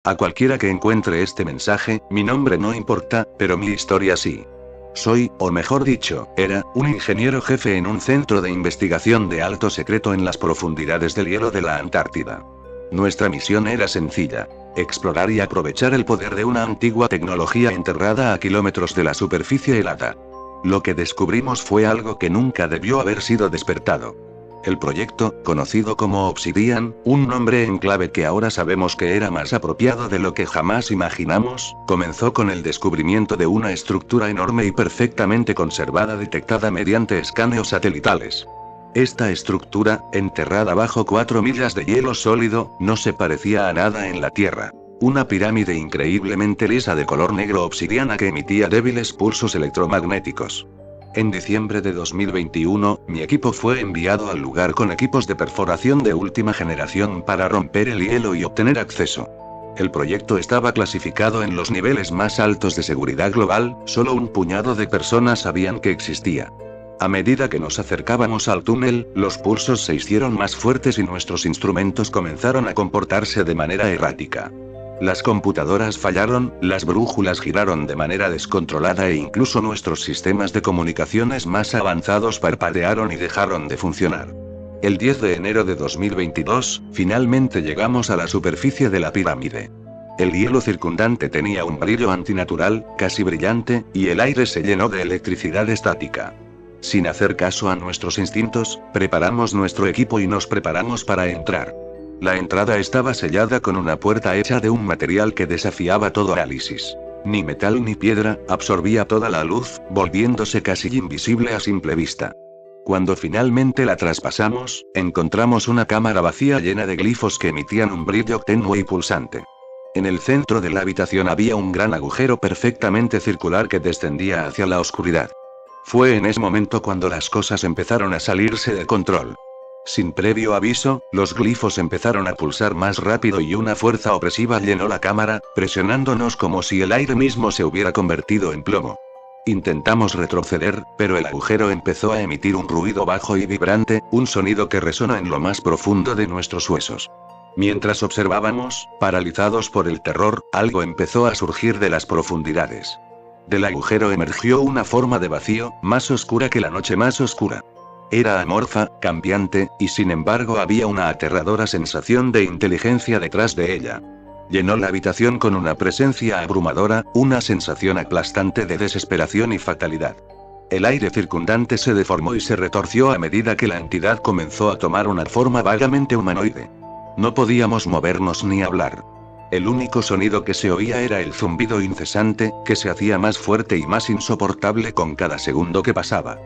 A cualquiera que encuentre este mensaje, mi nombre no importa, pero mi historia sí. Soy, o mejor dicho, era, un ingeniero jefe en un centro de investigación de alto secreto en las profundidades del hielo de la Antártida. Nuestra misión era sencilla: explorar y aprovechar el poder de una antigua tecnología enterrada a kilómetros de la superficie helada. Lo que descubrimos fue algo que nunca debió haber sido despertado. El proyecto, conocido como Obsidian, un nombre en clave que ahora sabemos que era más apropiado de lo que jamás imaginamos, comenzó con el descubrimiento de una estructura enorme y perfectamente conservada detectada mediante escaneos satelitales. Esta estructura, enterrada bajo 4 millas de hielo sólido, no se parecía a nada en la Tierra. Una pirámide increíblemente lisa de color negro obsidiana que emitía débiles pulsos electromagnéticos. En diciembre de 2021, mi equipo fue enviado al lugar con equipos de perforación de última generación para romper el hielo y obtener acceso. El proyecto estaba clasificado en los niveles más altos de seguridad global, solo un puñado de personas sabían que existía. A medida que nos acercábamos al túnel, los pulsos se hicieron más fuertes y nuestros instrumentos comenzaron a comportarse de manera errática. Las computadoras fallaron, las brújulas giraron de manera descontrolada e incluso nuestros sistemas de comunicaciones más avanzados parpadearon y dejaron de funcionar. El 10 de enero de 2022, finalmente llegamos a la superficie de la pirámide. El hielo circundante tenía un brillo antinatural, casi brillante, y el aire se llenó de electricidad estática. Sin hacer caso a nuestros instintos, preparamos nuestro equipo y nos preparamos para entrar. La entrada estaba sellada con una puerta hecha de un material que desafiaba todo análisis. Ni metal ni piedra, absorbía toda la luz, volviéndose casi invisible a simple vista. Cuando finalmente la traspasamos, encontramos una cámara vacía llena de glifos que emitían un brillo tenue y pulsante. En el centro de la habitación había un gran agujero perfectamente circular que descendía hacia la oscuridad. Fue en ese momento cuando las cosas empezaron a salirse de control. Sin previo aviso, los glifos empezaron a pulsar más rápido y una fuerza opresiva llenó la cámara, presionándonos como si el aire mismo se hubiera convertido en plomo. Intentamos retroceder, pero el agujero empezó a emitir un ruido bajo y vibrante, un sonido que resonó en lo más profundo de nuestros huesos. Mientras observábamos, paralizados por el terror, algo empezó a surgir de las profundidades. Del agujero emergió una forma de vacío, más oscura que la noche más oscura. Era amorfa, cambiante, y sin embargo había una aterradora sensación de inteligencia detrás de ella. Llenó la habitación con una presencia abrumadora, una sensación aplastante de desesperación y fatalidad. El aire circundante se deformó y se retorció a medida que la entidad comenzó a tomar una forma vagamente humanoide. No podíamos movernos ni hablar. El único sonido que se oía era el zumbido incesante, que se hacía más fuerte y más insoportable con cada segundo que pasaba.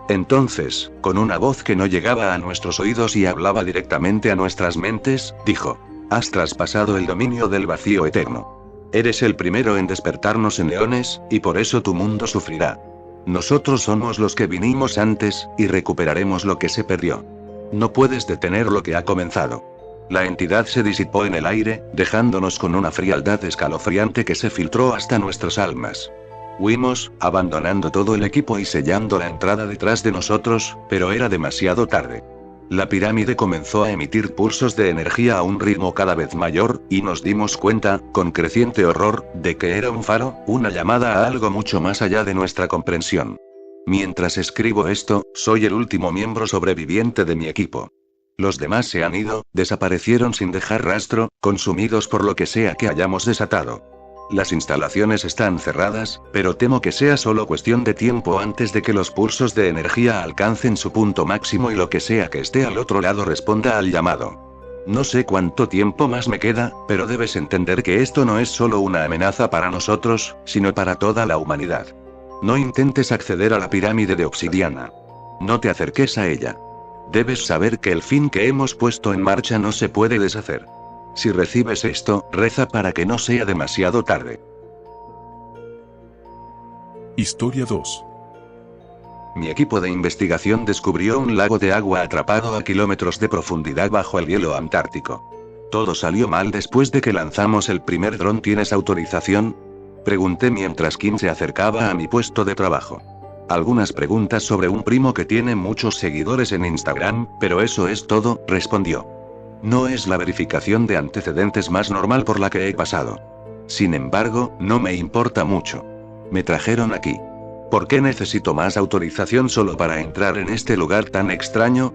Entonces, con una voz que no llegaba a nuestros oídos y hablaba directamente a nuestras mentes, dijo: «Has traspasado el dominio del vacío eterno. Eres el primero en despertarnos en Leones, y por eso tu mundo sufrirá. Nosotros somos los que vinimos antes, y recuperaremos lo que se perdió. No puedes detener lo que ha comenzado». La entidad se disipó en el aire, dejándonos con una frialdad escalofriante que se filtró hasta nuestras almas. Huimos, abandonando todo el equipo y sellando la entrada detrás de nosotros, pero era demasiado tarde. La pirámide comenzó a emitir pulsos de energía a un ritmo cada vez mayor, y nos dimos cuenta, con creciente horror, de que era un faro, una llamada a algo mucho más allá de nuestra comprensión. Mientras escribo esto, soy el último miembro sobreviviente de mi equipo. Los demás se han ido, desaparecieron sin dejar rastro, consumidos por lo que sea que hayamos desatado. Las instalaciones están cerradas, pero temo que sea solo cuestión de tiempo antes de que los pulsos de energía alcancen su punto máximo y lo que sea que esté al otro lado responda al llamado. No sé cuánto tiempo más me queda, pero debes entender que esto no es solo una amenaza para nosotros, sino para toda la humanidad. No intentes acceder a la pirámide de obsidiana. No te acerques a ella. Debes saber que el fin que hemos puesto en marcha no se puede deshacer. Si recibes esto, reza para que no sea demasiado tarde. Historia 2. Mi equipo de investigación descubrió un lago de agua atrapado a kilómetros de profundidad bajo el hielo antártico. Todo salió mal después de que lanzamos el primer dron. ¿Tienes autorización?, pregunté mientras Kim se acercaba a mi puesto de trabajo. Algunas preguntas sobre un primo que tiene muchos seguidores en Instagram, pero eso es todo, respondió. No es la verificación de antecedentes más normal por la que he pasado. Sin embargo, no me importa mucho. Me trajeron aquí. ¿Por qué necesito más autorización solo para entrar en este lugar tan extraño?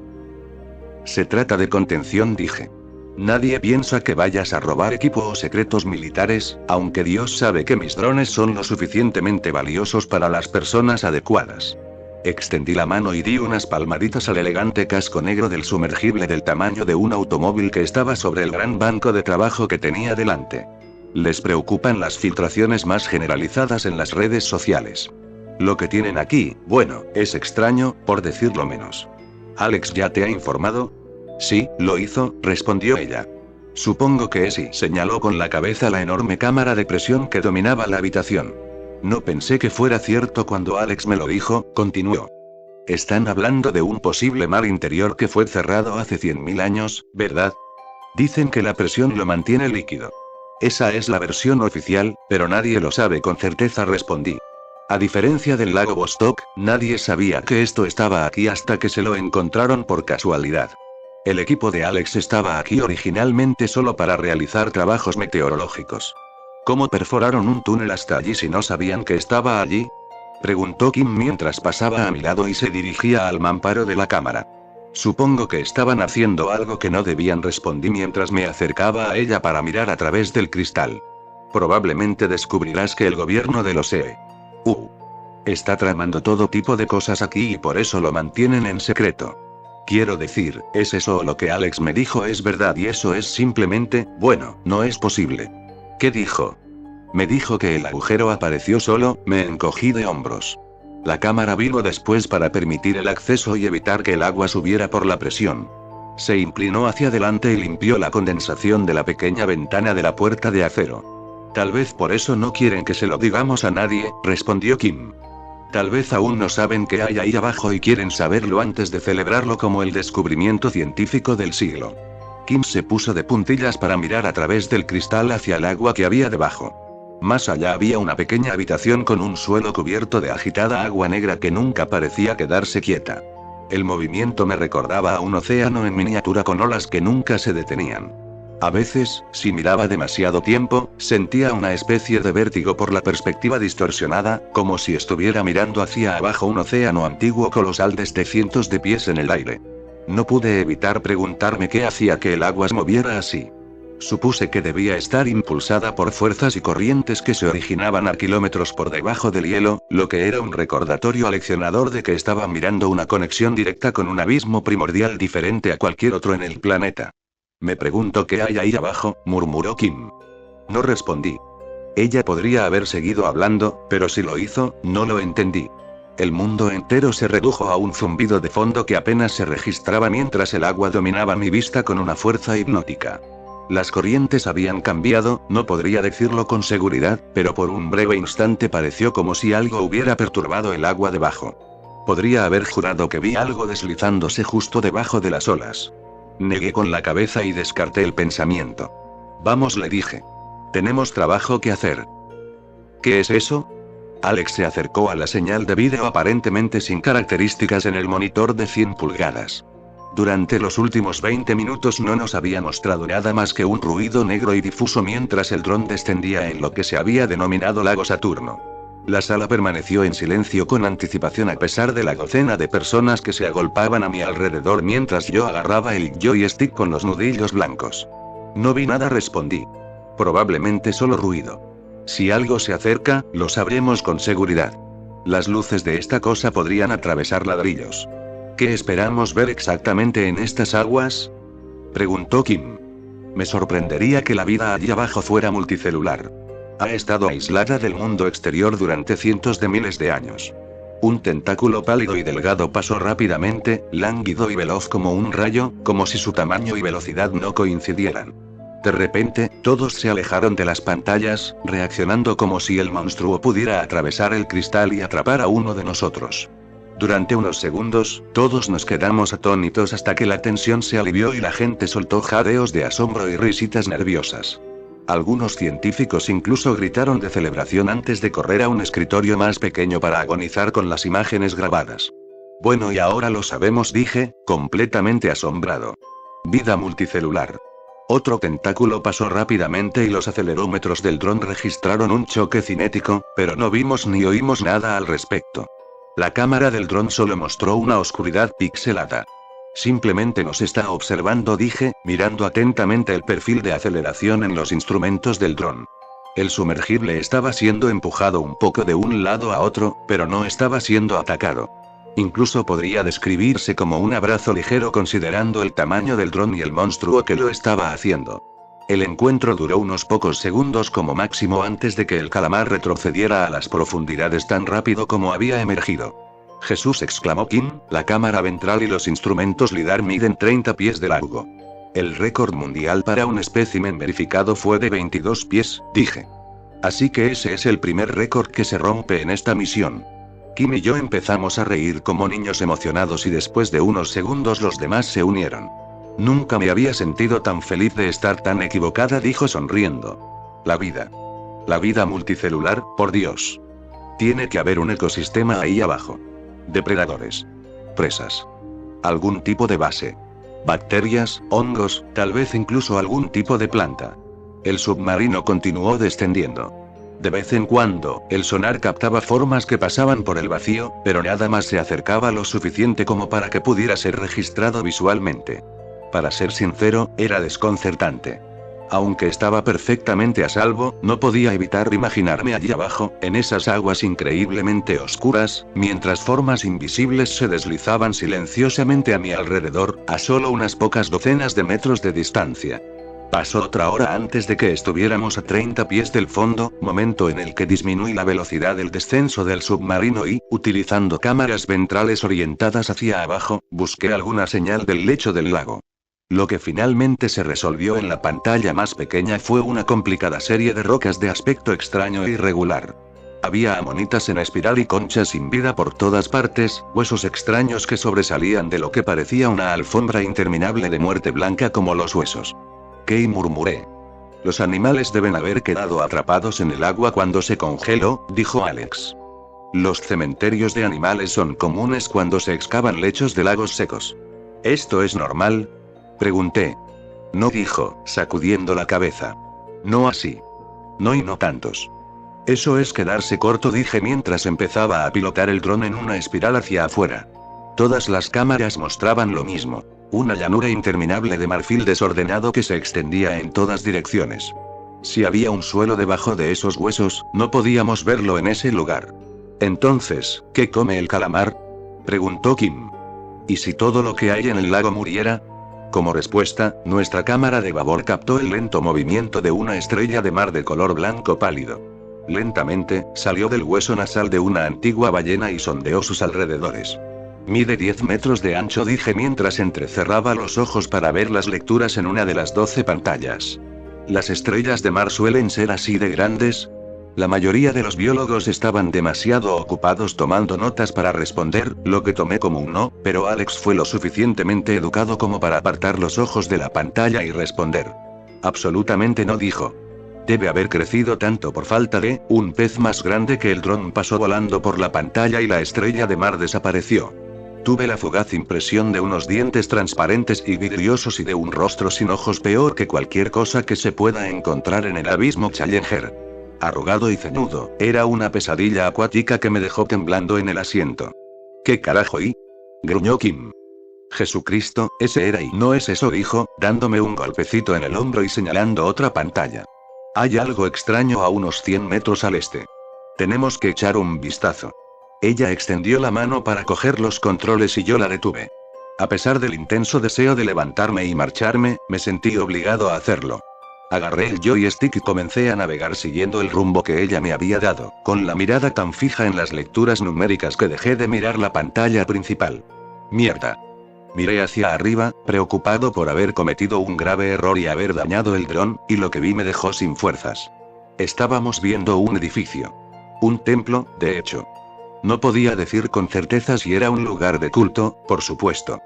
Se trata de contención, dije. Nadie piensa que vayas a robar equipo o secretos militares, aunque Dios sabe que mis drones son lo suficientemente valiosos para las personas adecuadas. Extendí la mano y di unas palmaditas al elegante casco negro del sumergible del tamaño de un automóvil que estaba sobre el gran banco de trabajo que tenía delante. Les preocupan las filtraciones más generalizadas en las redes sociales. Lo que tienen aquí, bueno, es extraño, por decirlo menos. ¿Alex ya te ha informado? Sí, lo hizo, respondió ella. Supongo que sí, señaló con la cabeza la enorme cámara de presión que dominaba la habitación. No pensé que fuera cierto cuando Alex me lo dijo, continuó. Están hablando de un posible mar interior que fue cerrado hace 100.000 años, ¿verdad? Dicen que la presión lo mantiene líquido. Esa es la versión oficial, pero nadie lo sabe con certeza, respondí. A diferencia del lago Vostok, nadie sabía que esto estaba aquí hasta que se lo encontraron por casualidad. El equipo de Alex estaba aquí originalmente solo para realizar trabajos meteorológicos. ¿Cómo perforaron un túnel hasta allí si no sabían que estaba allí? Preguntó Kim mientras pasaba a mi lado y se dirigía al mamparo de la cámara. Supongo que estaban haciendo algo que no debían, respondí mientras me acercaba a ella para mirar a través del cristal. Probablemente descubrirás que el gobierno de los EU está tramando todo tipo de cosas aquí y por eso lo mantienen en secreto. Quiero decir, ¿es eso lo que Alex me dijo es verdad y eso es simplemente, bueno, no es posible? ¿Qué dijo? Me dijo que el agujero apareció solo, me encogí de hombros. La cámara vino después para permitir el acceso y evitar que el agua subiera por la presión. Se inclinó hacia adelante y limpió la condensación de la pequeña ventana de la puerta de acero. Tal vez por eso no quieren que se lo digamos a nadie, respondió Kim. Tal vez aún no saben qué hay ahí abajo y quieren saberlo antes de celebrarlo como el descubrimiento científico del siglo. Kim se puso de puntillas para mirar a través del cristal hacia el agua que había debajo. Más allá había una pequeña habitación con un suelo cubierto de agitada agua negra que nunca parecía quedarse quieta. El movimiento me recordaba a un océano en miniatura con olas que nunca se detenían. A veces, si miraba demasiado tiempo, sentía una especie de vértigo por la perspectiva distorsionada, como si estuviera mirando hacia abajo un océano antiguo colosal desde cientos de pies en el aire. No pude evitar preguntarme qué hacía que el agua se moviera así. Supuse que debía estar impulsada por fuerzas y corrientes que se originaban a kilómetros por debajo del hielo, lo que era un recordatorio aleccionador de que estaba mirando una conexión directa con un abismo primordial diferente a cualquier otro en el planeta. Me pregunto qué hay ahí abajo, murmuró Kim. No respondí. Ella podría haber seguido hablando, pero si lo hizo, no lo entendí. El mundo entero se redujo a un zumbido de fondo que apenas se registraba mientras el agua dominaba mi vista con una fuerza hipnótica. Las corrientes habían cambiado, no podría decirlo con seguridad, pero por un breve instante pareció como si algo hubiera perturbado el agua debajo. Podría haber jurado que vi algo deslizándose justo debajo de las olas. Negué con la cabeza y descarté el pensamiento. Vamos, le dije. Tenemos trabajo que hacer. ¿Qué es eso? Alex se acercó a la señal de vídeo aparentemente sin características en el monitor de 100 pulgadas. Durante los últimos 20 minutos no nos había mostrado nada más que un ruido negro y difuso mientras el dron descendía en lo que se había denominado lago Saturno. La sala permaneció en silencio con anticipación a pesar de la docena de personas que se agolpaban a mi alrededor mientras yo agarraba el joystick con los nudillos blancos. No vi nada, respondí. Probablemente solo ruido. Si algo se acerca, lo sabremos con seguridad. Las luces de esta cosa podrían atravesar ladrillos. ¿Qué esperamos ver exactamente en estas aguas? Preguntó Kim. Me sorprendería que la vida allí abajo fuera multicelular. Ha estado aislada del mundo exterior durante cientos de miles de años. Un tentáculo pálido y delgado pasó rápidamente, lánguido y veloz como un rayo, como si su tamaño y velocidad no coincidieran. De repente, todos se alejaron de las pantallas, reaccionando como si el monstruo pudiera atravesar el cristal y atrapar a uno de nosotros. Durante unos segundos, todos nos quedamos atónitos hasta que la tensión se alivió y la gente soltó jadeos de asombro y risitas nerviosas. Algunos científicos incluso gritaron de celebración antes de correr a un escritorio más pequeño para agonizar con las imágenes grabadas. Bueno, y ahora lo sabemos, dije, completamente asombrado. Vida multicelular. Otro tentáculo pasó rápidamente y los acelerómetros del dron registraron un choque cinético, pero no vimos ni oímos nada al respecto. La cámara del dron solo mostró una oscuridad pixelada. Simplemente nos está observando, dije, mirando atentamente el perfil de aceleración en los instrumentos del dron. El sumergible estaba siendo empujado un poco de un lado a otro, pero no estaba siendo atacado. Incluso podría describirse como un abrazo ligero considerando el tamaño del dron y el monstruo que lo estaba haciendo. El encuentro duró unos pocos segundos como máximo antes de que el calamar retrocediera a las profundidades tan rápido como había emergido. Jesús, exclamó Kim, la cámara ventral y los instrumentos LIDAR miden 30 pies de largo. El récord mundial para un espécimen verificado fue de 22 pies, dije. Así que ese es el primer récord que se rompe en esta misión. Kim y yo empezamos a reír como niños emocionados y después de unos segundos los demás se unieron. Nunca me había sentido tan feliz de estar tan equivocada, dijo sonriendo. La vida. La vida multicelular, por Dios. Tiene que haber un ecosistema ahí abajo. Depredadores. Presas. Algún tipo de base. Bacterias, hongos, tal vez incluso algún tipo de planta. El submarino continuó descendiendo. De vez en cuando, el sonar captaba formas que pasaban por el vacío, pero nada más se acercaba lo suficiente como para que pudiera ser registrado visualmente. Para ser sincero, era desconcertante. Aunque estaba perfectamente a salvo, no podía evitar imaginarme allí abajo, en esas aguas increíblemente oscuras, mientras formas invisibles se deslizaban silenciosamente a mi alrededor, a solo unas pocas docenas de metros de distancia. Pasó otra hora antes de que estuviéramos a 30 pies del fondo, momento en el que disminuí la velocidad del descenso del submarino y, utilizando cámaras ventrales orientadas hacia abajo, busqué alguna señal del lecho del lago. Lo que finalmente se resolvió en la pantalla más pequeña fue una complicada serie de rocas de aspecto extraño e irregular. Había amonitas en espiral y conchas sin vida por todas partes, huesos extraños que sobresalían de lo que parecía una alfombra interminable de muerte blanca como los huesos. ¿Qué? Murmuré. Los animales deben haber quedado atrapados en el agua cuando se congeló, dijo Alex. Los cementerios de animales son comunes cuando se excavan lechos de lagos secos. ¿Esto es normal?, pregunté. No, dijo, sacudiendo la cabeza. No así. No y no tantos. Eso es quedarse corto, dije mientras empezaba a pilotar el dron en una espiral hacia afuera. Todas las cámaras mostraban lo mismo. Una llanura interminable de marfil desordenado que se extendía en todas direcciones. Si había un suelo debajo de esos huesos, no podíamos verlo en ese lugar. Entonces, ¿qué come el calamar?, preguntó Kim. ¿Y si todo lo que hay en el lago muriera? Como respuesta, nuestra cámara de babor captó el lento movimiento de una estrella de mar de color blanco pálido. Lentamente, salió del hueso nasal de una antigua ballena y sondeó sus alrededores. Mide 10 metros de ancho, dije mientras entrecerraba los ojos para ver las lecturas en una de las 12 pantallas. ¿Las estrellas de mar suelen ser así de grandes? La mayoría de los biólogos estaban demasiado ocupados tomando notas para responder, lo que tomé como un no, pero Alex fue lo suficientemente educado como para apartar los ojos de la pantalla y responder. Absolutamente no, dijo. Debe haber crecido tanto por falta de un pez más grande que el dron pasó volando por la pantalla y la estrella de mar desapareció. Tuve la fugaz impresión de unos dientes transparentes y vidriosos y de un rostro sin ojos peor que cualquier cosa que se pueda encontrar en el abismo Challenger. Arrugado y ceñudo, era una pesadilla acuática que me dejó temblando en el asiento. ¿Qué carajo? Gruñó Kim. Jesucristo, ese era y no es eso, dijo, dándome un golpecito en el hombro y señalando otra pantalla. Hay algo extraño a unos 100 metros al este. Tenemos que echar un vistazo. Ella extendió la mano para coger los controles y yo la detuve. A pesar del intenso deseo de levantarme y marcharme, me sentí obligado a hacerlo. Agarré el joystick y comencé a navegar siguiendo el rumbo que ella me había dado, con la mirada tan fija en las lecturas numéricas que dejé de mirar la pantalla principal. Mierda. Miré hacia arriba, preocupado por haber cometido un grave error y haber dañado el dron, y lo que vi me dejó sin fuerzas. Estábamos viendo un edificio. Un templo, de hecho. No podía decir con certeza si era un lugar de culto, por supuesto.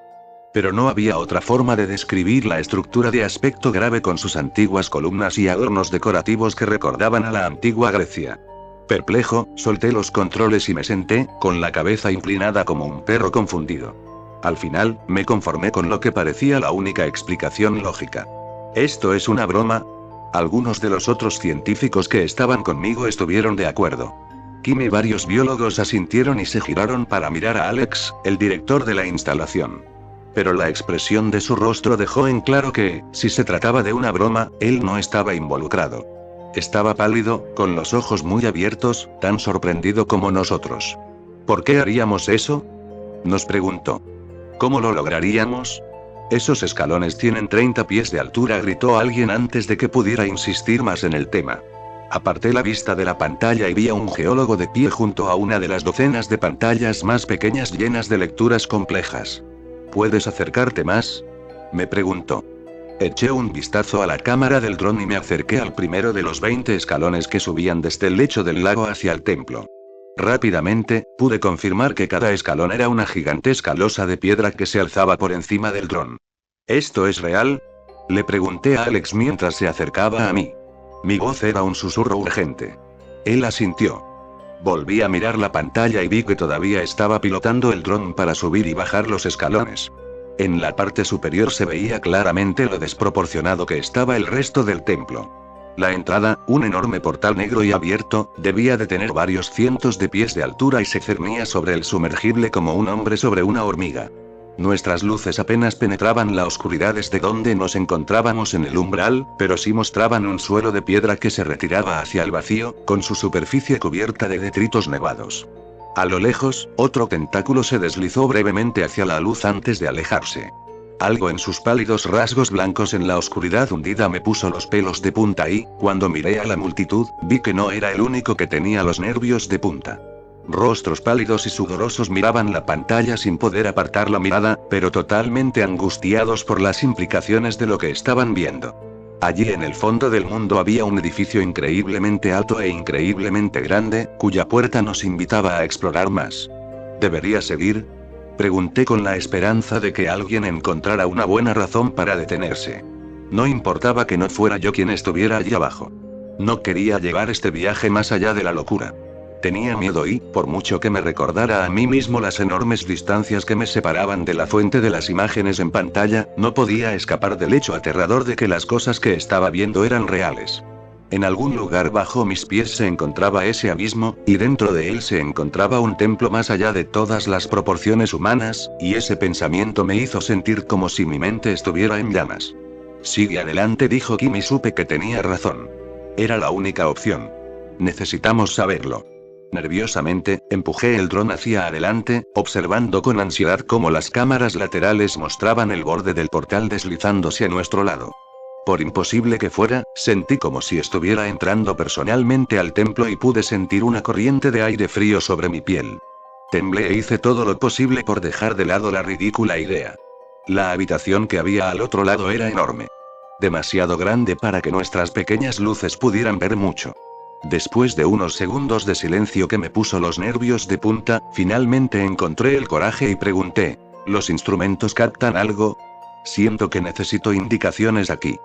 Pero no había otra forma de describir la estructura de aspecto grave con sus antiguas columnas y adornos decorativos que recordaban a la antigua Grecia. Perplejo, solté los controles y me senté, con la cabeza inclinada como un perro confundido. Al final, me conformé con lo que parecía la única explicación lógica. ¿Esto es una broma? Algunos de los otros científicos que estaban conmigo estuvieron de acuerdo. Kim y varios biólogos asintieron y se giraron para mirar a Alex, el director de la instalación. Pero la expresión de su rostro dejó en claro que, si se trataba de una broma, él no estaba involucrado. Estaba pálido, con los ojos muy abiertos, tan sorprendido como nosotros. ¿Por qué haríamos eso?, nos preguntó. ¿Cómo lo lograríamos? Esos escalones tienen 30 pies de altura, gritó alguien antes de que pudiera insistir más en el tema. Aparté la vista de la pantalla y vi a un geólogo de pie junto a una de las docenas de pantallas más pequeñas llenas de lecturas complejas. ¿Puedes acercarte más?, me preguntó. Eché un vistazo a la cámara del dron y me acerqué al primero de los 20 escalones que subían desde el lecho del lago hacia el templo. Rápidamente, pude confirmar que cada escalón era una gigantesca losa de piedra que se alzaba por encima del dron. ¿Esto es real?, le pregunté a Alex mientras se acercaba a mí. Mi voz era un susurro urgente. Él asintió. Volví a mirar la pantalla y vi que todavía estaba pilotando el dron para subir y bajar los escalones. En la parte superior se veía claramente lo desproporcionado que estaba el resto del templo. La entrada, un enorme portal negro y abierto, debía de tener varios cientos de pies de altura y se cernía sobre el sumergible como un hombre sobre una hormiga. Nuestras luces apenas penetraban la oscuridad desde donde nos encontrábamos en el umbral, pero sí mostraban un suelo de piedra que se retiraba hacia el vacío, con su superficie cubierta de detritos nevados. A lo lejos, otro tentáculo se deslizó brevemente hacia la luz antes de alejarse. Algo en sus pálidos rasgos blancos en la oscuridad hundida me puso los pelos de punta y, cuando miré a la multitud, vi que no era el único que tenía los nervios de punta. Rostros pálidos y sudorosos miraban la pantalla sin poder apartar la mirada, pero totalmente angustiados por las implicaciones de lo que estaban viendo. Allí en el fondo del mundo había un edificio increíblemente alto e increíblemente grande, cuya puerta nos invitaba a explorar más. ¿Debería seguir?, pregunté con la esperanza de que alguien encontrara una buena razón para detenerse. No importaba que no fuera yo quien estuviera allí abajo. No quería llevar este viaje más allá de la locura. Tenía miedo y, por mucho que me recordara a mí mismo las enormes distancias que me separaban de la fuente de las imágenes en pantalla, no podía escapar del hecho aterrador de que las cosas que estaba viendo eran reales. En algún lugar bajo mis pies se encontraba ese abismo, y dentro de él se encontraba un templo más allá de todas las proporciones humanas, y ese pensamiento me hizo sentir como si mi mente estuviera en llamas. Sigue adelante, dijo Kim, y supe que tenía razón. Era la única opción. Necesitamos saberlo. Nerviosamente, empujé el dron hacia adelante, observando con ansiedad cómo las cámaras laterales mostraban el borde del portal deslizándose a nuestro lado. Por imposible que fuera, sentí como si estuviera entrando personalmente al templo y pude sentir una corriente de aire frío sobre mi piel. Temblé e hice todo lo posible por dejar de lado la ridícula idea. La habitación que había al otro lado era enorme. Demasiado grande para que nuestras pequeñas luces pudieran ver mucho. Después de unos segundos de silencio que me puso los nervios de punta, finalmente encontré el coraje y pregunté, ¿los instrumentos captan algo? Siento que necesito indicaciones aquí.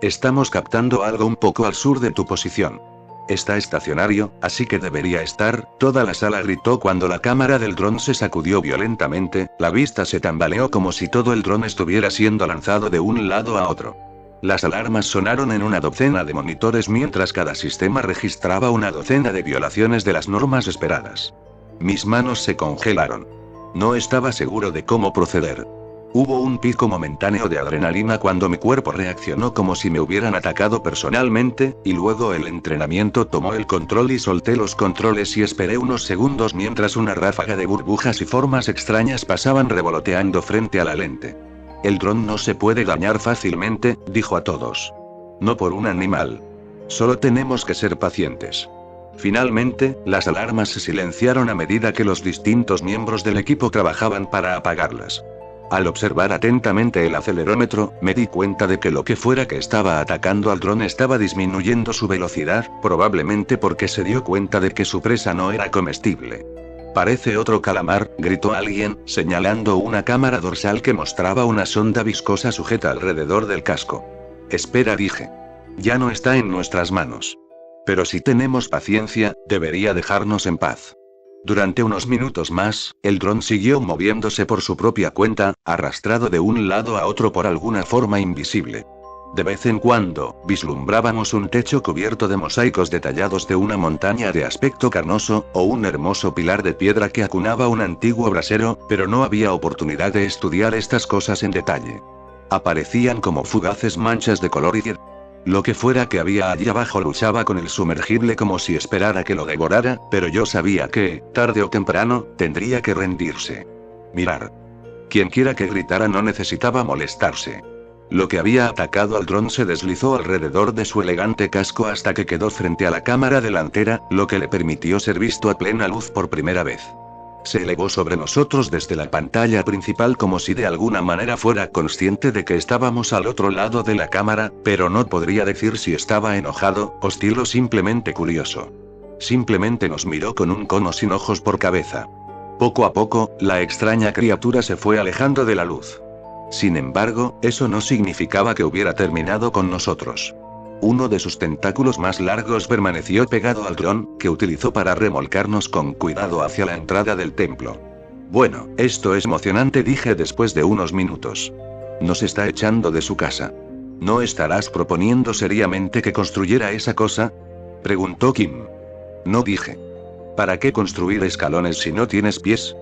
Estamos captando algo un poco al sur de tu posición. Está estacionario, así que debería estar. Toda la sala gritó cuando la cámara del dron se sacudió violentamente, la vista se tambaleó como si todo el dron estuviera siendo lanzado de un lado a otro. Las alarmas sonaron en una docena de monitores mientras cada sistema registraba una docena de violaciones de las normas esperadas. Mis manos se congelaron. No estaba seguro de cómo proceder. Hubo un pico momentáneo de adrenalina cuando mi cuerpo reaccionó como si me hubieran atacado personalmente, y luego el entrenamiento tomó el control y solté los controles y esperé unos segundos mientras una ráfaga de burbujas y formas extrañas pasaban revoloteando frente a la lente. El dron no se puede dañar fácilmente, dijo a todos. No por un animal. Solo tenemos que ser pacientes. Finalmente, las alarmas se silenciaron a medida que los distintos miembros del equipo trabajaban para apagarlas. Al observar atentamente el acelerómetro, me di cuenta de que lo que fuera que estaba atacando al dron estaba disminuyendo su velocidad, probablemente porque se dio cuenta de que su presa no era comestible. Parece otro calamar, gritó alguien, señalando una cámara dorsal que mostraba una sonda viscosa sujeta alrededor del casco. Espera, dije. Ya no está en nuestras manos. Pero si tenemos paciencia, debería dejarnos en paz. Durante unos minutos más, el dron siguió moviéndose por su propia cuenta, arrastrado de un lado a otro por alguna forma invisible. De vez en cuando, vislumbrábamos un techo cubierto de mosaicos detallados de una montaña de aspecto carnoso, o un hermoso pilar de piedra que acunaba un antiguo brasero, pero no había oportunidad de estudiar estas cosas en detalle. Aparecían como fugaces manchas de color y lo que fuera que había allí abajo luchaba con el sumergible como si esperara que lo devorara, pero yo sabía que, tarde o temprano, tendría que rendirse. Mirar. Quienquiera que gritara no necesitaba molestarse. Lo que había atacado al dron se deslizó alrededor de su elegante casco hasta que quedó frente a la cámara delantera, lo que le permitió ser visto a plena luz por primera vez. Se elevó sobre nosotros desde la pantalla principal como si de alguna manera fuera consciente de que estábamos al otro lado de la cámara, pero no podría decir si estaba enojado, hostil o simplemente curioso. Simplemente nos miró con un cono sin ojos por cabeza. Poco a poco, la extraña criatura se fue alejando de la luz. Sin embargo, eso no significaba que hubiera terminado con nosotros. Uno de sus tentáculos más largos permaneció pegado al dron, que utilizó para remolcarnos con cuidado hacia la entrada del templo. Bueno, esto es emocionante, dije después de unos minutos. Nos está echando de su casa. ¿No estarás proponiendo seriamente que construyera esa cosa?, preguntó Kim. No, dije. ¿Para qué construir escalones si no tienes pies?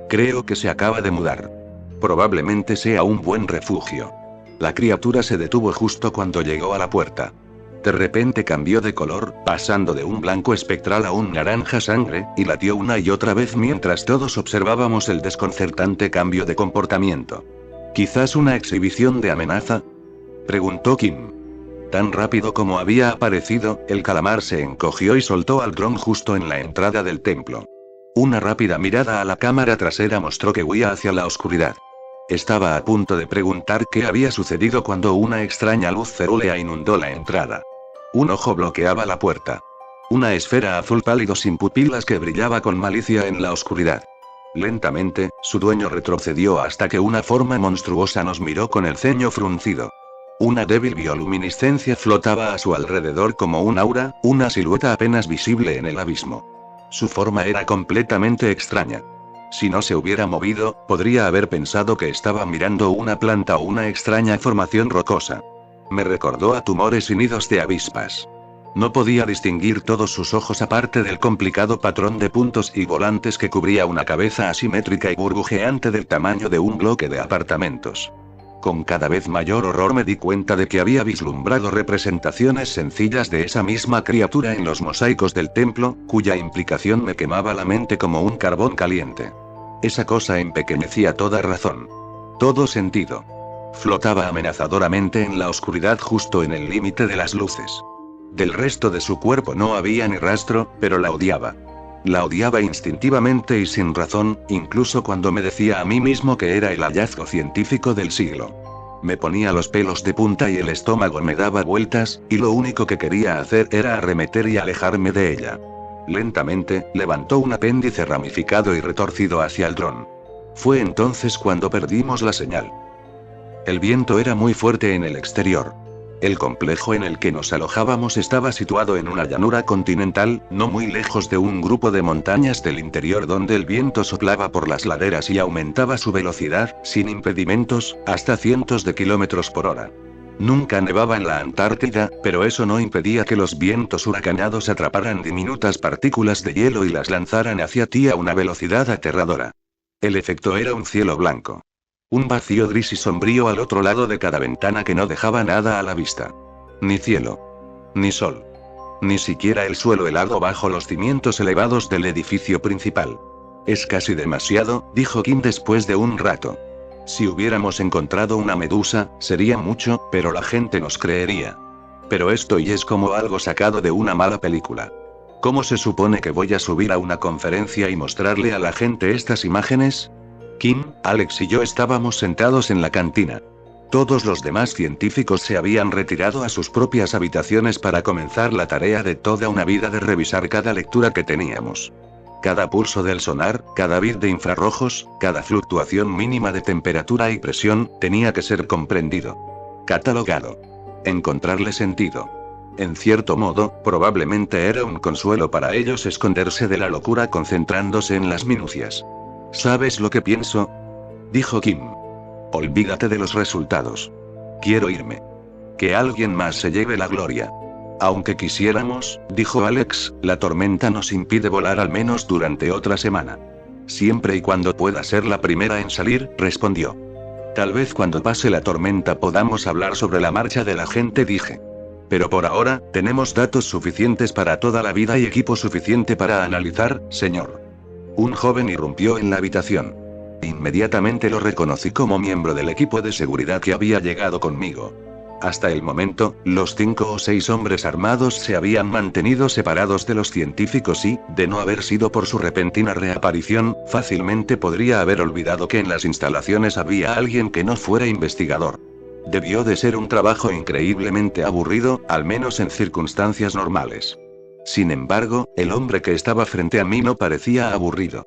Creo que se acaba de mudar. Probablemente sea un buen refugio. La criatura se detuvo justo cuando llegó a la puerta. De repente cambió de color, pasando de un blanco espectral a un naranja sangre, y latió una y otra vez mientras todos observábamos el desconcertante cambio de comportamiento. ¿Quizás una exhibición de amenaza?, preguntó Kim. Tan rápido como había aparecido, el calamar se encogió y soltó al dron justo en la entrada del templo. Una rápida mirada a la cámara trasera mostró que huía hacia la oscuridad. Estaba a punto de preguntar qué había sucedido cuando una extraña luz cerúlea inundó la entrada. Un ojo bloqueaba la puerta. Una esfera azul pálido sin pupilas que brillaba con malicia en la oscuridad. Lentamente, su dueño retrocedió hasta que una forma monstruosa nos miró con el ceño fruncido. Una débil bioluminiscencia flotaba a su alrededor como un aura, una silueta apenas visible en el abismo. Su forma era completamente extraña. Si no se hubiera movido, podría haber pensado que estaba mirando una planta o una extraña formación rocosa. Me recordó a tumores y nidos de avispas. No podía distinguir todos sus ojos aparte del complicado patrón de puntos y volantes que cubría una cabeza asimétrica y burbujeante del tamaño de un bloque de apartamentos. Con cada vez mayor horror me di cuenta de que había vislumbrado representaciones sencillas de esa misma criatura en los mosaicos del templo, cuya implicación me quemaba la mente como un carbón caliente. Esa cosa empequeñecía toda razón. Todo sentido. Flotaba amenazadoramente en la oscuridad justo en el límite de las luces. Del resto de su cuerpo no había ni rastro, pero la odiaba. La odiaba instintivamente y sin razón, incluso cuando me decía a mí mismo que era el hallazgo científico del siglo. Me ponía los pelos de punta y el estómago me daba vueltas, y lo único que quería hacer era arremeter y alejarme de ella. Lentamente, levantó un apéndice ramificado y retorcido hacia el dron. Fue entonces cuando perdimos la señal. El viento era muy fuerte en el exterior. El complejo en el que nos alojábamos estaba situado en una llanura continental, no muy lejos de un grupo de montañas del interior donde el viento soplaba por las laderas y aumentaba su velocidad, sin impedimentos, hasta cientos de kilómetros por hora. Nunca nevaba en la Antártida, pero eso no impedía que los vientos huracanados atraparan diminutas partículas de hielo y las lanzaran hacia ti a una velocidad aterradora. El efecto era un cielo blanco. Un vacío gris y sombrío al otro lado de cada ventana que no dejaba nada a la vista. Ni cielo. Ni sol. Ni siquiera el suelo helado bajo los cimientos elevados del edificio principal. Es casi demasiado, dijo Kim después de un rato. Si hubiéramos encontrado una medusa, sería mucho, pero la gente nos creería. Pero esto y es como algo sacado de una mala película. ¿Cómo se supone que voy a subir a una conferencia y mostrarle a la gente estas imágenes? Kim, Alex y yo estábamos sentados en la cantina. Todos los demás científicos se habían retirado a sus propias habitaciones para comenzar la tarea de toda una vida de revisar cada lectura que teníamos. Cada pulso del sonar, cada bit de infrarrojos, cada fluctuación mínima de temperatura y presión, tenía que ser comprendido. Catalogado. Encontrarle sentido. En cierto modo, probablemente era un consuelo para ellos esconderse de la locura concentrándose en las minucias. ¿Sabes lo que pienso?, dijo Kim. Olvídate de los resultados. Quiero irme. Que alguien más se lleve la gloria. Aunque quisiéramos, dijo Alex, la tormenta nos impide volar al menos durante otra semana. Siempre y cuando pueda ser la primera en salir, respondió. Tal vez cuando pase la tormenta podamos hablar sobre la marcha de la gente, dije. Pero por ahora, tenemos datos suficientes para toda la vida y equipo suficiente para analizar, señor. Un joven irrumpió en la habitación. Inmediatamente lo reconocí como miembro del equipo de seguridad que había llegado conmigo. Hasta el momento, los 5 o 6 hombres armados se habían mantenido separados de los científicos y, de no haber sido por su repentina reaparición, fácilmente podría haber olvidado que en las instalaciones había alguien que no fuera investigador. Debió de ser un trabajo increíblemente aburrido, al menos en circunstancias normales. Sin embargo, el hombre que estaba frente a mí no parecía aburrido.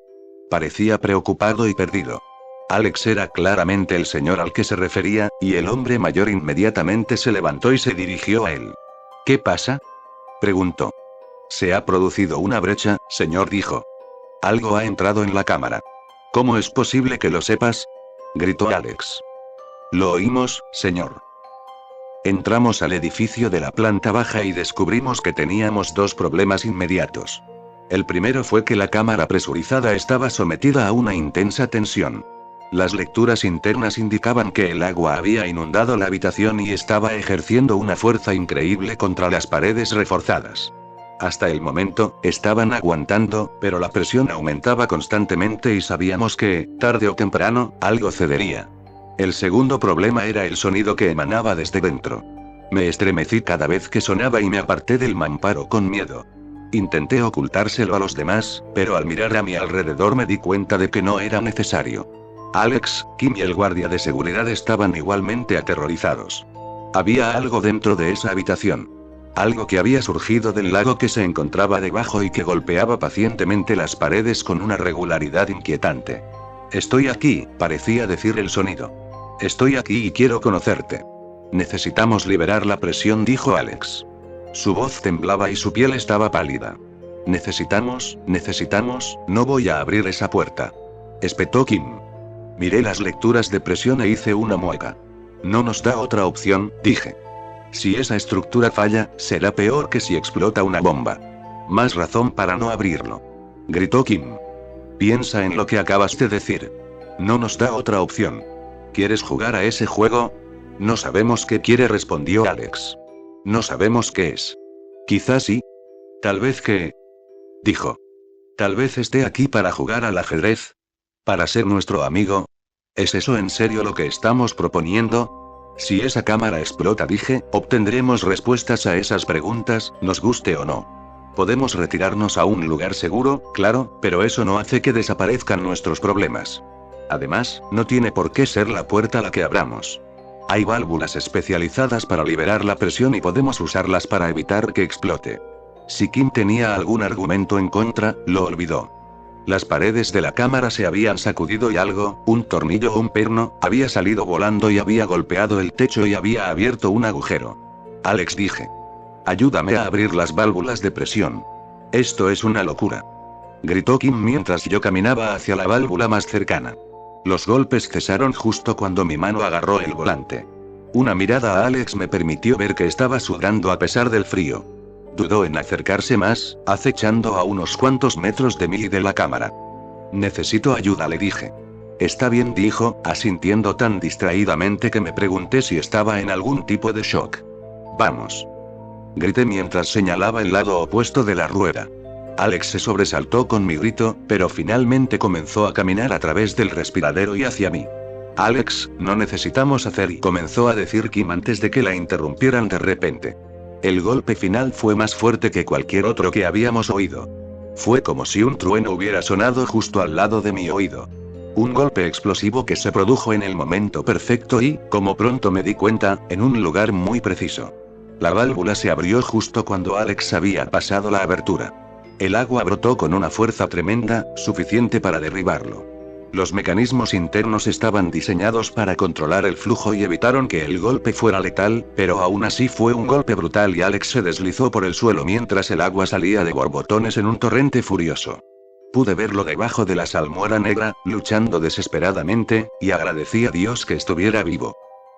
Parecía preocupado y perdido. Alex era claramente el señor al que se refería, y el hombre mayor inmediatamente se levantó y se dirigió a él. ¿Qué pasa?, preguntó. Se ha producido una brecha, señor, dijo. Algo ha entrado en la cámara. ¿Cómo es posible que lo sepas?, gritó Alex. Lo oímos, señor. Entramos al edificio de la planta baja y descubrimos que teníamos 2 problemas inmediatos. El primero fue que la cámara presurizada estaba sometida a una intensa tensión. Las lecturas internas indicaban que el agua había inundado la habitación y estaba ejerciendo una fuerza increíble contra las paredes reforzadas. Hasta el momento, estaban aguantando, pero la presión aumentaba constantemente y sabíamos que, tarde o temprano, algo cedería. El segundo problema era el sonido que emanaba desde dentro. Me estremecí cada vez que sonaba y me aparté del mamparo con miedo. Intenté ocultárselo a los demás, pero al mirar a mi alrededor me di cuenta de que no era necesario. Alex, Kim y el guardia de seguridad estaban igualmente aterrorizados. Había algo dentro de esa habitación. Algo que había surgido del lago que se encontraba debajo y que golpeaba pacientemente las paredes con una regularidad inquietante. Estoy aquí, parecía decir el sonido. Estoy aquí y quiero conocerte. Necesitamos liberar la presión, dijo Alex. Su voz temblaba y su piel estaba pálida. Necesitamos, no voy a abrir esa puerta, espetó Kim. Miré las lecturas de presión e hice una mueca. No nos da otra opción, dije. Si esa estructura falla, será peor que si explota una bomba. Más razón para no abrirlo, gritó Kim. Piensa en lo que acabas de decir. No nos da otra opción. ¿Quieres jugar a ese juego? No sabemos qué quiere, respondió Alex. No sabemos qué es. Quizás sí. Tal vez que... dijo. Tal vez esté aquí para jugar al ajedrez. Para ser nuestro amigo. ¿Es eso en serio lo que estamos proponiendo? Si esa cámara explota, dije, obtendremos respuestas a esas preguntas, nos guste o no. Podemos retirarnos a un lugar seguro, claro, pero eso no hace que desaparezcan nuestros problemas. Además, no tiene por qué ser la puerta la que abramos. Hay válvulas especializadas para liberar la presión y podemos usarlas para evitar que explote. Si Kim tenía algún argumento en contra, lo olvidó. Las paredes de la cámara se habían sacudido y algo, un tornillo o un perno, había salido volando y había golpeado el techo y había abierto un agujero. Alex, dije. Ayúdame a abrir las válvulas de presión. Esto es una locura, gritó Kim mientras yo caminaba hacia la válvula más cercana. Los golpes cesaron justo cuando mi mano agarró el volante. Una mirada a Alex me permitió ver que estaba sudando a pesar del frío. Dudó en acercarse más, acechando a unos cuantos metros de mí y de la cámara. Necesito ayuda, le dije. Está bien, dijo, asintiendo tan distraídamente que me pregunté si estaba en algún tipo de shock. Vamos, grité mientras señalaba el lado opuesto de la rueda. Alex se sobresaltó con mi grito, pero finalmente comenzó a caminar a través del respiradero y hacia mí. Alex, no necesitamos hacer, y comenzó a decir Kim antes de que la interrumpieran de repente. El golpe final fue más fuerte que cualquier otro que habíamos oído. Fue como si un trueno hubiera sonado justo al lado de mi oído. Un golpe explosivo que se produjo en el momento perfecto y, como pronto me di cuenta, en un lugar muy preciso. La válvula se abrió justo cuando Alex había pasado la abertura. El agua brotó con una fuerza tremenda, suficiente para derribarlo. Los mecanismos internos estaban diseñados para controlar el flujo y evitaron que el golpe fuera letal, pero aún así fue un golpe brutal y Alex se deslizó por el suelo mientras el agua salía de borbotones en un torrente furioso. Pude verlo debajo de la salmuera negra, luchando desesperadamente, y agradecí a Dios que estuviera vivo.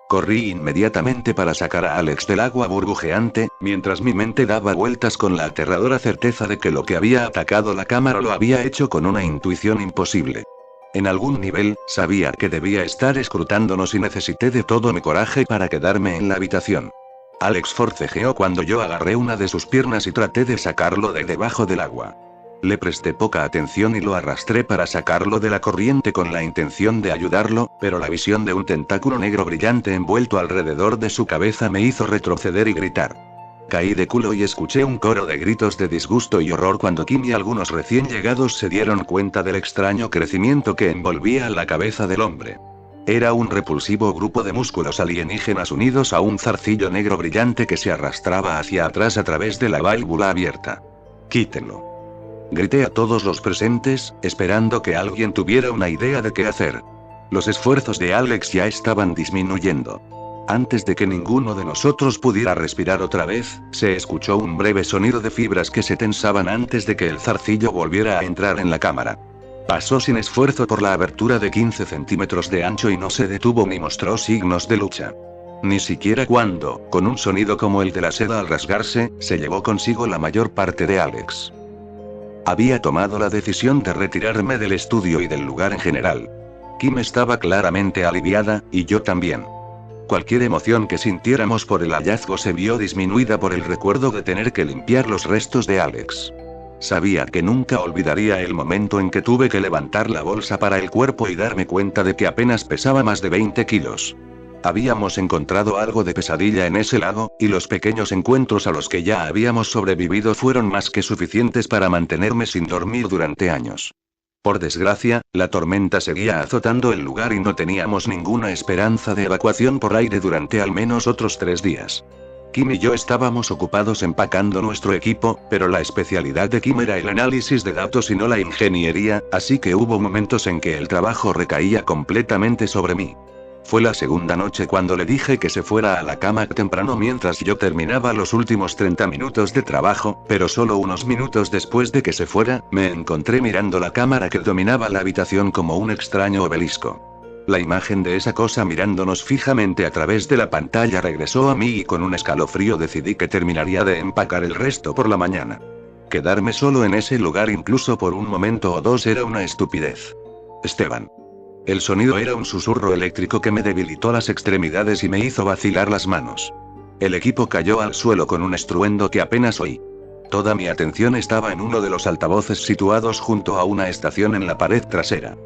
Corrí inmediatamente para sacar a Alex del agua burbujeante, mientras mi mente daba vueltas con la aterradora certeza de que lo que había atacado la cámara lo había hecho con una intuición imposible. En algún nivel, sabía que debía estar escrutándonos y necesité de todo mi coraje para quedarme en la habitación. Alex forcejeó cuando yo agarré una de sus piernas y traté de sacarlo de debajo del agua. Le presté poca atención y lo arrastré para sacarlo de la corriente con la intención de ayudarlo, pero la visión de un tentáculo negro brillante envuelto alrededor de su cabeza me hizo retroceder y gritar. Caí de culo y escuché un coro de gritos de disgusto y horror cuando Kim y algunos recién llegados se dieron cuenta del extraño crecimiento que envolvía la cabeza del hombre. Era un repulsivo grupo de músculos alienígenas unidos a un zarcillo negro brillante que se arrastraba hacia atrás a través de la válvula abierta. ¡Quítenlo! Grité a todos los presentes, esperando que alguien tuviera una idea de qué hacer. Los esfuerzos de Alex ya estaban disminuyendo. Antes de que ninguno de nosotros pudiera respirar otra vez, se escuchó un breve sonido de fibras que se tensaban antes de que el zarcillo volviera a entrar en la cámara. Pasó sin esfuerzo por la abertura de 15 centímetros de ancho y no se detuvo ni mostró signos de lucha. Ni siquiera cuando, con un sonido como el de la seda al rasgarse, se llevó consigo la mayor parte de Alex. Había tomado la decisión de retirarme del estudio y del lugar en general. Kim estaba claramente aliviada, y yo también. Cualquier emoción que sintiéramos por el hallazgo se vio disminuida por el recuerdo de tener que limpiar los restos de Alex. Sabía que nunca olvidaría el momento en que tuve que levantar la bolsa para el cuerpo y darme cuenta de que apenas pesaba más de 20 kilos. Habíamos encontrado algo de pesadilla en ese lago, y los pequeños encuentros a los que ya habíamos sobrevivido fueron más que suficientes para mantenerme sin dormir durante años. Por desgracia, la tormenta seguía azotando el lugar y no teníamos ninguna esperanza de evacuación por aire durante al menos otros 3 días. Kim y yo estábamos ocupados empacando nuestro equipo, pero la especialidad de Kim era el análisis de datos y no la ingeniería, así que hubo momentos en que el trabajo recaía completamente sobre mí. Fue la segunda noche cuando le dije que se fuera a la cama temprano mientras yo terminaba los últimos 30 minutos de trabajo, pero solo unos minutos después de que se fuera, me encontré mirando la cámara que dominaba la habitación como un extraño obelisco. La imagen de esa cosa mirándonos fijamente a través de la pantalla regresó a mí y con un escalofrío decidí que terminaría de empacar el resto por la mañana. Quedarme solo en ese lugar incluso por un momento o dos era una estupidez. Esteban. El sonido era un susurro eléctrico que me debilitó las extremidades y me hizo vacilar las manos. El equipo cayó al suelo con un estruendo que apenas oí. Toda mi atención estaba en uno de los altavoces situados junto a una estación en la pared trasera.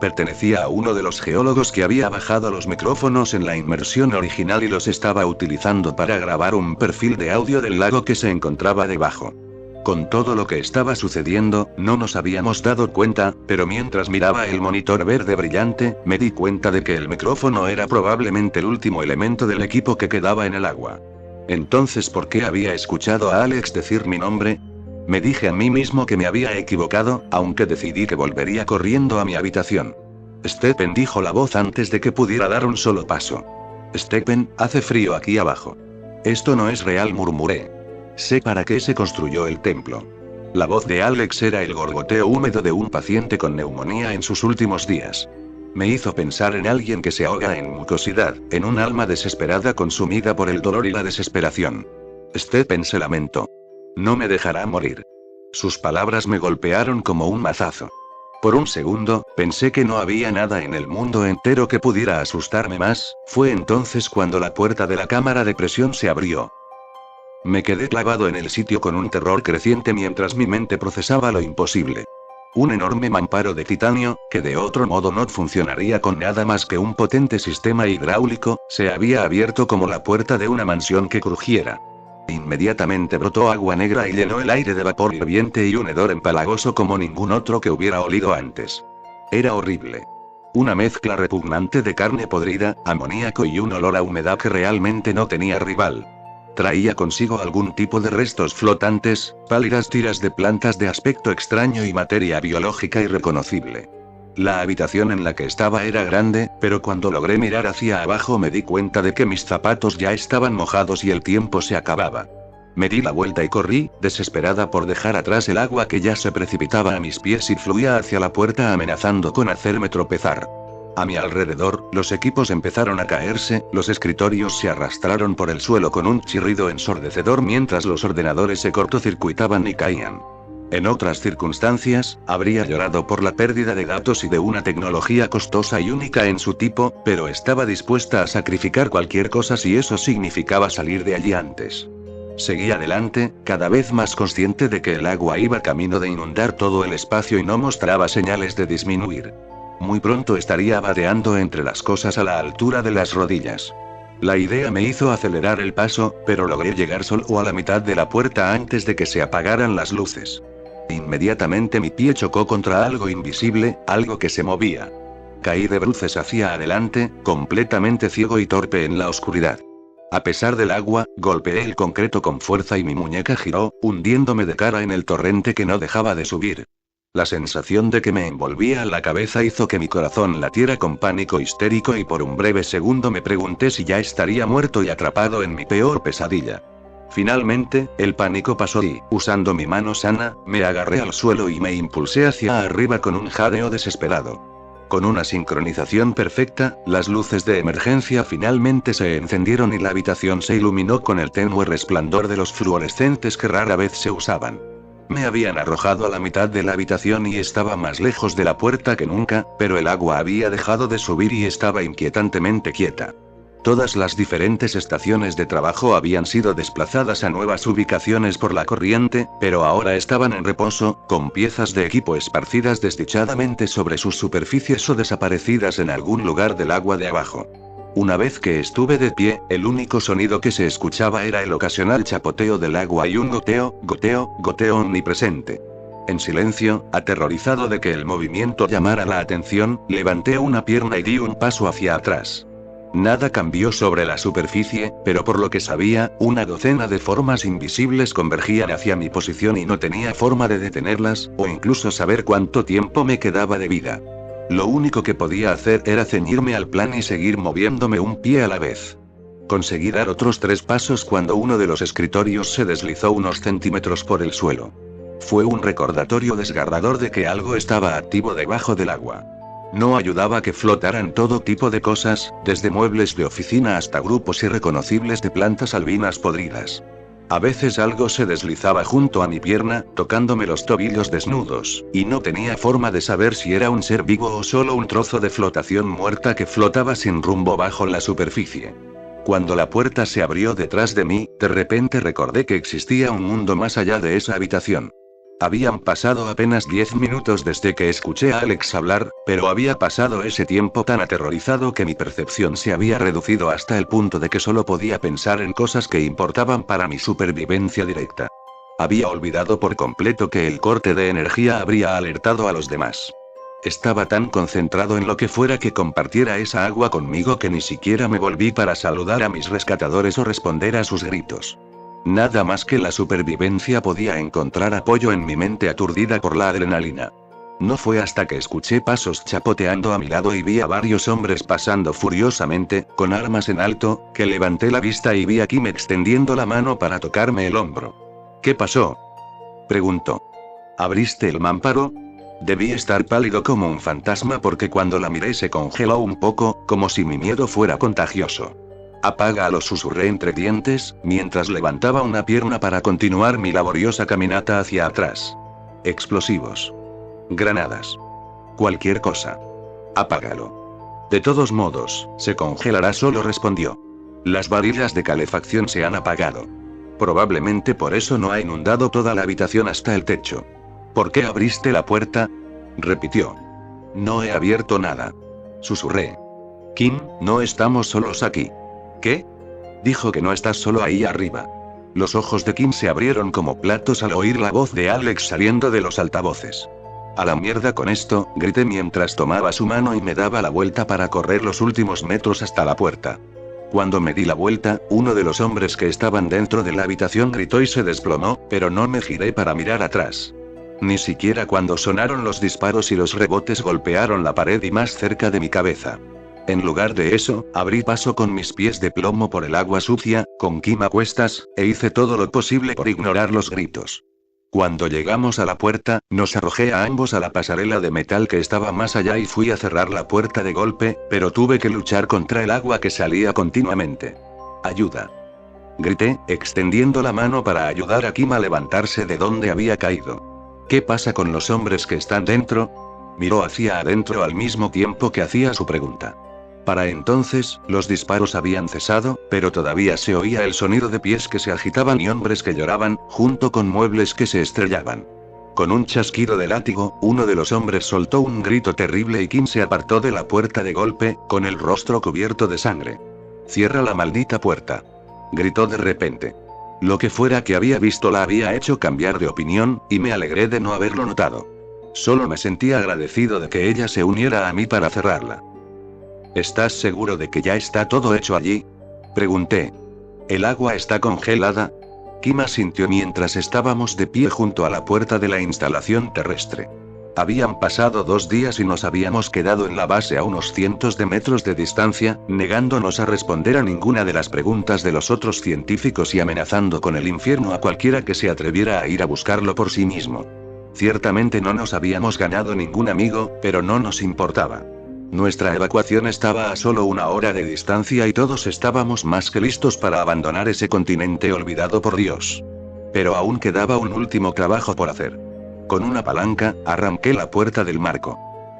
Pertenecía a uno de los geólogos que había bajado los micrófonos en la inmersión original y los estaba utilizando para grabar un perfil de audio del lago que se encontraba debajo. Con todo lo que estaba sucediendo, no nos habíamos dado cuenta, pero mientras miraba el monitor verde brillante, me di cuenta de que el micrófono era probablemente el último elemento del equipo que quedaba en el agua. Entonces, ¿por qué había escuchado a Alex decir mi nombre? Me dije a mí mismo que me había equivocado, aunque decidí que volvería corriendo a mi habitación. Stephen, dijo la voz antes de que pudiera dar un solo paso. Stephen, hace frío aquí abajo. Esto no es real, murmuré. Sé para qué se construyó el templo. La voz de Alex era el gorgoteo húmedo de un paciente con neumonía en sus últimos días. Me hizo pensar en alguien que se ahoga en mucosidad, en un alma desesperada consumida por el dolor y la desesperación. Stephen se lamentó. No me dejará morir. Sus palabras me golpearon como un mazazo. Por un segundo, pensé que no había nada en el mundo entero que pudiera asustarme más. Fue entonces cuando la puerta de la cámara de presión se abrió. Me quedé clavado en el sitio con un terror creciente mientras mi mente procesaba lo imposible. Un enorme mamparo de titanio, que de otro modo no funcionaría con nada más que un potente sistema hidráulico, se había abierto como la puerta de una mansión que crujiera. Inmediatamente brotó agua negra y llenó el aire de vapor hirviente y un hedor empalagoso como ningún otro que hubiera olido antes. Era horrible. Una mezcla repugnante de carne podrida, amoníaco y un olor a humedad que realmente no tenía rival. Traía consigo algún tipo de restos flotantes, pálidas tiras de plantas de aspecto extraño y materia biológica irreconocible. La habitación en la que estaba era grande, pero cuando logré mirar hacia abajo me di cuenta de que mis zapatos ya estaban mojados y el tiempo se acababa. Me di la vuelta y corrí, desesperada por dejar atrás el agua que ya se precipitaba a mis pies y fluía hacia la puerta amenazando con hacerme tropezar. A mi alrededor, los equipos empezaron a caerse, los escritorios se arrastraron por el suelo con un chirrido ensordecedor mientras los ordenadores se cortocircuitaban y caían. En otras circunstancias, habría llorado por la pérdida de datos y de una tecnología costosa y única en su tipo, pero estaba dispuesta a sacrificar cualquier cosa si eso significaba salir de allí antes. Seguí adelante, cada vez más consciente de que el agua iba camino de inundar todo el espacio y no mostraba señales de disminuir. Muy pronto estaría vadeando entre las cosas a la altura de las rodillas. La idea me hizo acelerar el paso, pero logré llegar solo a la mitad de la puerta antes de que se apagaran las luces. Inmediatamente mi pie chocó contra algo invisible, algo que se movía. Caí de bruces hacia adelante, completamente ciego y torpe en la oscuridad. A pesar del agua, golpeé el concreto con fuerza y mi muñeca giró, hundiéndome de cara en el torrente que no dejaba de subir. La sensación de que me envolvía la cabeza hizo que mi corazón latiera con pánico histérico y por un breve segundo me pregunté si ya estaría muerto y atrapado en mi peor pesadilla. Finalmente, el pánico pasó y, usando mi mano sana, me agarré al suelo y me impulsé hacia arriba con un jadeo desesperado. Con una sincronización perfecta, las luces de emergencia finalmente se encendieron y la habitación se iluminó con el tenue resplandor de los fluorescentes que rara vez se usaban. Me habían arrojado a la mitad de la habitación y estaba más lejos de la puerta que nunca, pero el agua había dejado de subir y estaba inquietantemente quieta. Todas las diferentes estaciones de trabajo habían sido desplazadas a nuevas ubicaciones por la corriente, pero ahora estaban en reposo, con piezas de equipo esparcidas desdichadamente sobre sus superficies o desaparecidas en algún lugar del agua de abajo. Una vez que estuve de pie, el único sonido que se escuchaba era el ocasional chapoteo del agua y un goteo, goteo, goteo omnipresente. En silencio, aterrorizado de que el movimiento llamara la atención, levanté una pierna y di un paso hacia atrás. Nada cambió sobre la superficie, pero por lo que sabía, una docena de formas invisibles convergían hacia mi posición y no tenía forma de detenerlas, o incluso saber cuánto tiempo me quedaba de vida. Lo único que podía hacer era ceñirme al plan y seguir moviéndome un pie a la vez. Conseguí dar otros 3 pasos cuando uno de los escritorios se deslizó unos centímetros por el suelo. Fue un recordatorio desgarrador de que algo estaba activo debajo del agua. No ayudaba que flotaran todo tipo de cosas, desde muebles de oficina hasta grupos irreconocibles de plantas albinas podridas. A veces algo se deslizaba junto a mi pierna, tocándome los tobillos desnudos, y no tenía forma de saber si era un ser vivo o solo un trozo de flotación muerta que flotaba sin rumbo bajo la superficie. Cuando la puerta se abrió detrás de mí, de repente recordé que existía un mundo más allá de esa habitación. Habían pasado apenas 10 minutos desde que escuché a Alex hablar, pero había pasado ese tiempo tan aterrorizado que mi percepción se había reducido hasta el punto de que solo podía pensar en cosas que importaban para mi supervivencia directa. Había olvidado por completo que el corte de energía habría alertado a los demás. Estaba tan concentrado en lo que fuera que compartiera esa agua conmigo que ni siquiera me volví para saludar a mis rescatadores o responder a sus gritos. Nada más que la supervivencia podía encontrar apoyo en mi mente aturdida por la adrenalina. No fue hasta que escuché pasos chapoteando a mi lado y vi a varios hombres pasando furiosamente, con armas en alto, que levanté la vista y vi a Kim extendiendo la mano para tocarme el hombro. ¿Qué pasó?, preguntó. ¿Abriste el mamparo? Debí estar pálido como un fantasma porque cuando la miré se congeló un poco, como si mi miedo fuera contagioso. Apágalo, susurré entre dientes, mientras levantaba una pierna para continuar mi laboriosa caminata hacia atrás. Explosivos. Granadas. Cualquier cosa. Apágalo. De todos modos, se congelará solo, respondió. Las varillas de calefacción se han apagado. Probablemente por eso no ha inundado toda la habitación hasta el techo. ¿Por qué abriste la puerta?, repitió. No he abierto nada. Susurré. Kim, no estamos solos aquí. ¿Qué? Dijo que no estás solo ahí arriba. Los ojos de Kim se abrieron como platos al oír la voz de Alex saliendo de los altavoces. A la mierda con esto, grité mientras tomaba su mano y me daba la vuelta para correr los últimos metros hasta la puerta. Cuando me di la vuelta, uno de los hombres que estaban dentro de la habitación gritó y se desplomó, pero no me giré para mirar atrás. Ni siquiera cuando sonaron los disparos y los rebotes golpearon la pared y más cerca de mi cabeza. En lugar de eso, abrí paso con mis pies de plomo por el agua sucia, con Kim a cuestas, e hice todo lo posible por ignorar los gritos. Cuando llegamos a la puerta, nos arrojé a ambos a la pasarela de metal que estaba más allá y fui a cerrar la puerta de golpe, pero tuve que luchar contra el agua que salía continuamente. ¡Ayuda!, grité, extendiendo la mano para ayudar a Kim a levantarse de donde había caído. ¿Qué pasa con los hombres que están dentro? Miró hacia adentro al mismo tiempo que hacía su pregunta. Para entonces, los disparos habían cesado, pero todavía se oía el sonido de pies que se agitaban y hombres que lloraban, junto con muebles que se estrellaban. Con un chasquido de látigo, uno de los hombres soltó un grito terrible y Kim se apartó de la puerta de golpe, con el rostro cubierto de sangre. «¡Cierra la maldita puerta!», gritó de repente. Lo que fuera que había visto la había hecho cambiar de opinión, y me alegré de no haberlo notado. Solo me sentía agradecido de que ella se uniera a mí para cerrarla. ¿Estás seguro de que ya está todo hecho allí?, pregunté. ¿El agua está congelada? Kim asintió mientras estábamos de pie junto a la puerta de la instalación terrestre. Habían pasado 2 días y nos habíamos quedado en la base a unos cientos de metros de distancia, negándonos a responder a ninguna de las preguntas de los otros científicos y amenazando con el infierno a cualquiera que se atreviera a ir a buscarlo por sí mismo. Ciertamente no nos habíamos ganado ningún amigo, pero no nos importaba. Nuestra evacuación estaba a solo 1 hora de distancia y todos estábamos más que listos para abandonar ese continente olvidado por Dios. Pero aún quedaba un último trabajo por hacer. Con una palanca, arranqué la puerta del marco.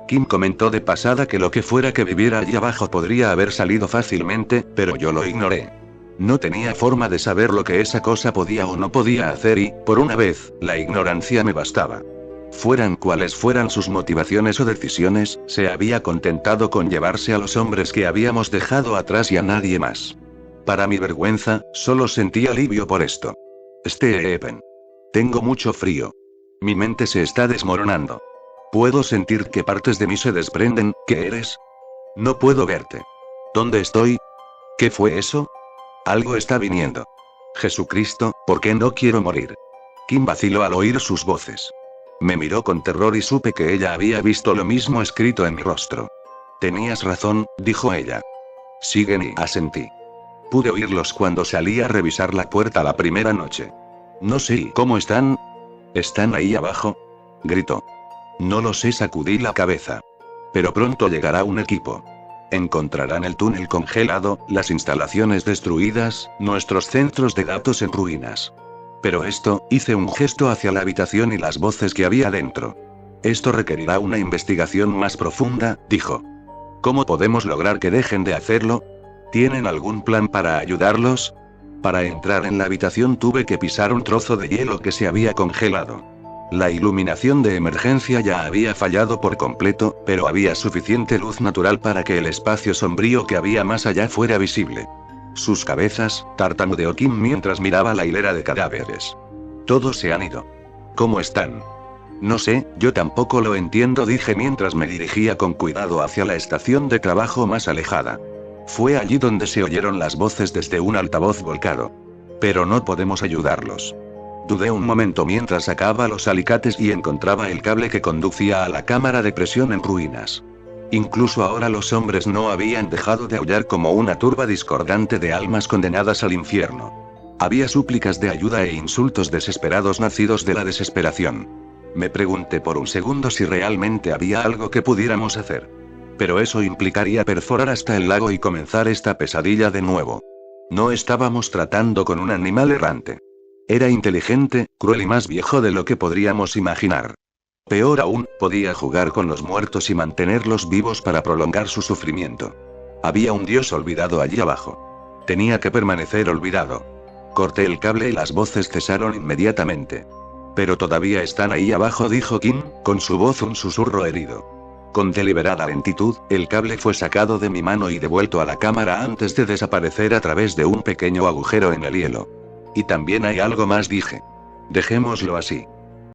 Kim comentó de pasada que lo que fuera que viviera allí abajo podría haber salido fácilmente, pero yo lo ignoré. No tenía forma de saber lo que esa cosa podía o no podía hacer y, por una vez, la ignorancia me bastaba. Fueran cuales fueran sus motivaciones o decisiones, se había contentado con llevarse a los hombres que habíamos dejado atrás y a nadie más. Para mi vergüenza, solo sentí alivio por esto. Stephen. Tengo mucho frío. Mi mente se está desmoronando. Puedo sentir que partes de mí se desprenden. ¿Qué eres? No puedo verte. ¿Dónde estoy? ¿Qué fue eso? Algo está viniendo. Jesucristo, ¿por qué no quiero morir? Kim vaciló al oír sus voces. Me miró con terror y supe que ella había visto lo mismo escrito en mi rostro. Tenías razón, dijo ella. Siguen y asentí. Pude oírlos cuando salí a revisar la puerta la primera noche. No sé cómo están. ¿Están ahí abajo?, gritó. No lo sé, sacudí la cabeza. Pero pronto llegará un equipo. Encontrarán el túnel congelado, las instalaciones destruidas, nuestros centros de datos en ruinas. Pero esto, hice un gesto hacia la habitación y las voces que había dentro. Esto requerirá una investigación más profunda, dijo. ¿Cómo podemos lograr que dejen de hacerlo? ¿Tienen algún plan para ayudarlos? Para entrar en la habitación tuve que pisar un trozo de hielo que se había congelado. La iluminación de emergencia ya había fallado por completo, pero había suficiente luz natural para que el espacio sombrío que había más allá fuera visible. Sus cabezas, tartamudeó Kim mientras miraba la hilera de cadáveres. Todos se han ido. ¿Cómo están? No sé, yo tampoco lo entiendo, dije mientras me dirigía con cuidado hacia la estación de trabajo más alejada. Fue allí donde se oyeron las voces desde un altavoz volcado. Pero no podemos ayudarlos. Dudé un momento mientras sacaba los alicates y encontraba el cable que conducía a la cámara de presión en ruinas. Incluso ahora los hombres no habían dejado de aullar como una turba discordante de almas condenadas al infierno. Había súplicas de ayuda e insultos desesperados nacidos de la desesperación. Me pregunté por un segundo si realmente había algo que pudiéramos hacer. Pero eso implicaría perforar hasta el lago y comenzar esta pesadilla de nuevo. No estábamos tratando con un animal errante. Era inteligente, cruel y más viejo de lo que podríamos imaginar. Peor aún, podía jugar con los muertos y mantenerlos vivos para prolongar su sufrimiento. Había un dios olvidado allí abajo. Tenía que permanecer olvidado. Corté el cable y las voces cesaron inmediatamente. Pero todavía están ahí abajo, dijo Kim, con su voz un susurro herido. Con deliberada lentitud, el cable fue sacado de mi mano y devuelto a la cámara antes de desaparecer a través de un pequeño agujero en el hielo. Y también hay algo más, dije. Dejémoslo así.